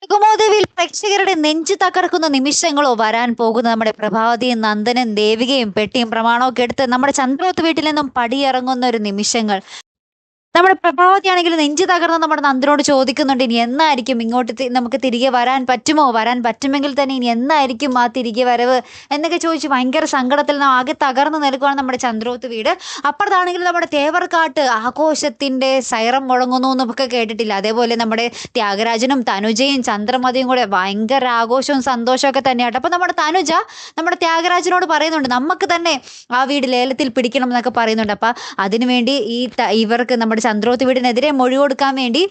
സുഗമോദേവിയിൽ പ്രേക്ഷകരുടെ നെഞ്ചു തകർക്കുന്ന നിമിഷങ്ങളോ വരാൻ പോകുന്ന നമ്മുടെ പ്രഭാവതിയും നന്ദനും ദേവികയും പെട്ടിയും പ്രമാണവും ഒക്കെ എടുത്ത് നമ്മുടെ ചന്ദ്രോത്ത് വീട്ടിൽ നിന്നും പടിയിറങ്ങുന്ന ഒരു നിമിഷങ്ങൾ. നമ്മുടെ പ്രഭാവതിയാണെങ്കിൽ നെഞ്ചു തകർന്ന് നമ്മുടെ നന്ദനോട് ചോദിക്കുന്നുണ്ട്, ഇനി എന്നായിരിക്കും ഇങ്ങോട്ട് നമുക്ക് തിരികെ വരാൻ പറ്റുമോ, വരാൻ പറ്റുമെങ്കിൽ തന്നെ ഇനി എന്നായിരിക്കും ആ തിരികെ വരവ് എന്നൊക്കെ ചോദിച്ച് ഭയങ്കര സങ്കടത്തിൽ ആകെ തകർന്നു നിൽക്കുകയാണ് നമ്മുടെ ചന്ദ്രോത്ത് വീട്. അപ്പുറത്താണെങ്കിൽ നമ്മുടെ തേവർക്കാട്ട് ആഘോഷത്തിന്റെ സൈറം മുഴങ്ങുന്നു എന്നൊക്കെ കേട്ടിട്ടില്ല. അതേപോലെ നമ്മുടെ ത്യാഗരാജനും തനുജയും ചന്ദ്രമതിയും കൂടെ ഭയങ്കര ആഘോഷവും സന്തോഷമൊക്കെ തന്നെയാട്ടോ. അപ്പൊ നമ്മുടെ തനുജ നമ്മുടെ ത്യാഗരാജനോട് പറയുന്നുണ്ട് നമുക്ക് തന്നെ ആ വീട് ലേലത്തിൽ പിടിക്കണം എന്നൊക്കെ പറയുന്നുണ്ട്. അപ്പൊ അതിനുവേണ്ടി ഇവർക്ക് നമ്മുടെ ചന്ദ്രോത്ത് വീടിനെതിരെ മൊഴി കൊടുക്കാൻ വേണ്ടി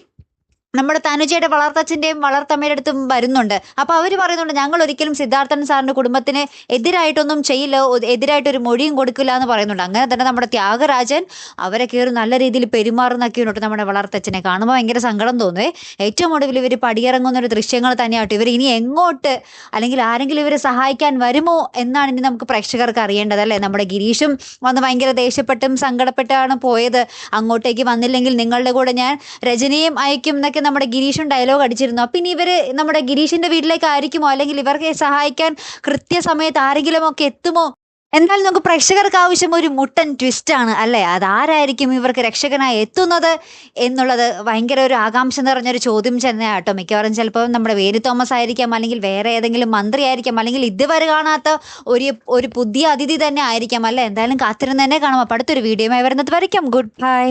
നമ്മുടെ തനുജയുടെ വളർത്തച്ഛൻ്റെയും വളർത്തമ്മയുടെ അടുത്തും വരുന്നുണ്ട്. അപ്പോൾ അവർ പറയുന്നുണ്ട്, ഞങ്ങൾ ഒരിക്കലും സിദ്ധാർത്ഥൻ സാറിൻ്റെ കുടുംബത്തിന് എതിരായിട്ടൊന്നും ചെയ്യില്ല, എതിരായിട്ടൊരു മൊഴിയും കൊടുക്കില്ല എന്ന് പറയുന്നുണ്ട്. അങ്ങനെ തന്നെ നമ്മുടെ ത്യാഗരാജൻ അവരെ കയറി നല്ല രീതിയിൽ പെരുമാറുന്നൊക്കെ ഉണ്ട് നമ്മുടെ വളർത്തച്ഛനെ. കാണുമ്പോൾ ഭയങ്കര സങ്കടം തോന്നുവേ. ഏറ്റവും ഒടുവിൽ ഇവർ പടിയിറങ്ങുന്ന ഒരു ദൃശ്യങ്ങൾ തന്നെയാട്ടോ. ഇവർ ഇനി എങ്ങോട്ട്, അല്ലെങ്കിൽ ആരെങ്കിലും ഇവരെ സഹായിക്കാൻ വരുമോ എന്നാണ് ഇനി നമുക്ക് പ്രേക്ഷകർക്ക് അറിയേണ്ടത് അല്ലേ. നമ്മുടെ ഗിരീഷും വന്ന് ഭയങ്കര ദേഷ്യപ്പെട്ടും സങ്കടപ്പെട്ടാണ് പോയത്. അങ്ങോട്ടേക്ക് വന്നില്ലെങ്കിൽ നിങ്ങളുടെ കൂടെ ഞാൻ രജനിയും അയക്കും എന്നൊക്കെ നമ്മുടെ ഗിരീഷും ഡയലോഗ് അടിച്ചിരുന്നു. അപ്പം ഇനി ഇവർ നമ്മുടെ ഗിരീഷിന്റെ വീട്ടിലേക്ക് ആയിരിക്കുമോ, അല്ലെങ്കിൽ ഇവർക്ക് സഹായിക്കാൻ കൃത്യസമയത്ത് ആരെങ്കിലും ഒക്കെ എത്തുമോ? എന്നാൽ നമുക്ക് പ്രേക്ഷകർക്ക് ആവശ്യം ഒരു മുട്ടൻ ട്വിസ്റ്റ് ആണ് അല്ലേ. അതാരായിരിക്കും ഇവർക്ക് രക്ഷകനായി എത്തുന്നത് എന്നുള്ളത് ഭയങ്കര ഒരു ആകാംക്ഷ നിറഞ്ഞൊരു ചോദ്യം തന്നെയാട്ടോ. മിക്കവാറും ചിലപ്പോൾ നമ്മുടെ വേലു തോമസ് ആയിരിക്കാം, അല്ലെങ്കിൽ വേറെ ഏതെങ്കിലും മന്ത്രി ആയിരിക്കാം, അല്ലെങ്കിൽ ഇതുവരെ കാണാത്ത ഒരു പുതിയ അതിഥി തന്നെ ആയിരിക്കാം അല്ലേ. എന്തായാലും കാത്തിരുന്ന് തന്നെ കാണാം. അപ്പം അടുത്തൊരു വീഡിയോയുമായി വരുന്നത് വരയ്ക്കും. Good bye.